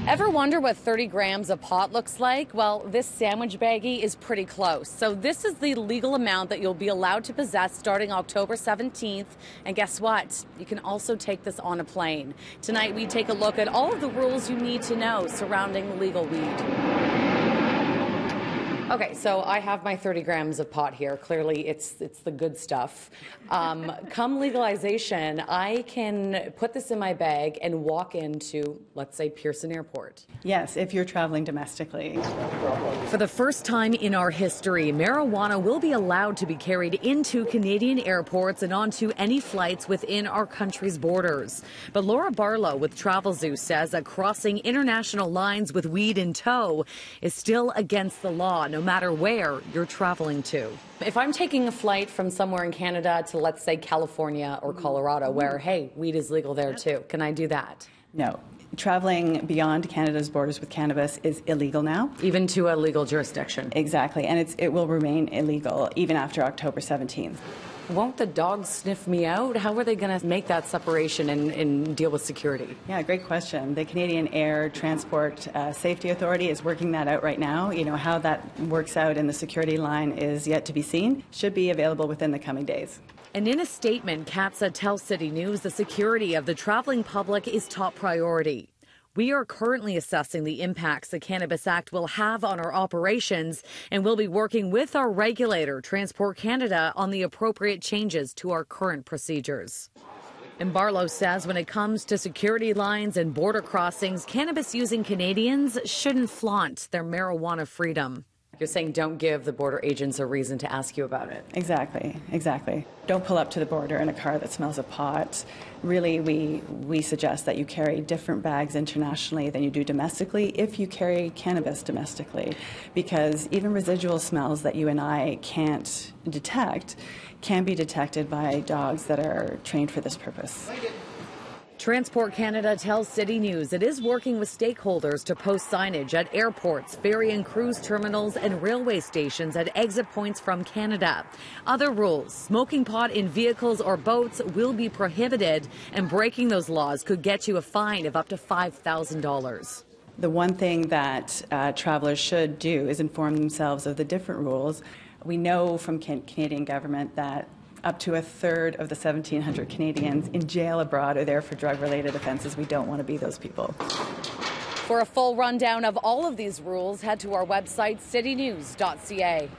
Ever wonder what 30 grams of pot looks like? Well, this sandwich baggie is pretty close. So this is the legal amount that you'll be allowed to possess starting October 17th. And guess what? You can also take this on a plane. Tonight, we take a look at all of the rules you need to know surrounding legal weed. Okay, so I have my 30 grams of pot here. Clearly, it's the good stuff. Come legalization, I can put this in my bag and walk into, let's say, Pearson Airport. Yes, if you're traveling domestically. For the first time in our history, marijuana will be allowed to be carried into Canadian airports and onto any flights within our country's borders. But Laura Barlow with Travel Zoo says that crossing international lines with weed in tow is still against the law, no matter where you're traveling to. If I'm taking a flight from somewhere in Canada to, let's say, California or Colorado, where, hey, weed is legal there too, can I do that? No. Traveling beyond Canada's borders with cannabis is illegal now. Even to a legal jurisdiction? Exactly, and it will remain illegal even after October 17th. Won't the dogs sniff me out? How are they going to make that separation and deal with security? Yeah, great question. The Canadian Air Transport Safety Authority is working that out right now. You know, how that works out in the security line is yet to be seen. Should be available within the coming days. And in a statement, CATSA tells City News the security of the traveling public is top priority. We are currently assessing the impacts the Cannabis Act will have on our operations, and we'll be working with our regulator, Transport Canada, on the appropriate changes to our current procedures. And Barlow says when it comes to security lines and border crossings, cannabis-using Canadians shouldn't flaunt their marijuana freedom. You're saying don't give the border agents a reason to ask you about it. Exactly, exactly. Don't pull up to the border in a car that smells of pot. Really, we suggest that you carry different bags internationally than you do domestically if you carry cannabis domestically, because even residual smells that you and I can't detect can be detected by dogs that are trained for this purpose. Transport Canada tells City News it is working with stakeholders to post signage at airports, ferry and cruise terminals, and railway stations at exit points from Canada. Other rules: smoking pot in vehicles or boats will be prohibited, and breaking those laws could get you a fine of up to $5,000. The one thing that travelers should do is inform themselves of the different rules. We know from Canadian government that up to a third of the 1,700 Canadians in jail abroad are there for drug-related offenses. We don't want to be those people. For a full rundown of all of these rules, head to our website, citynews.ca.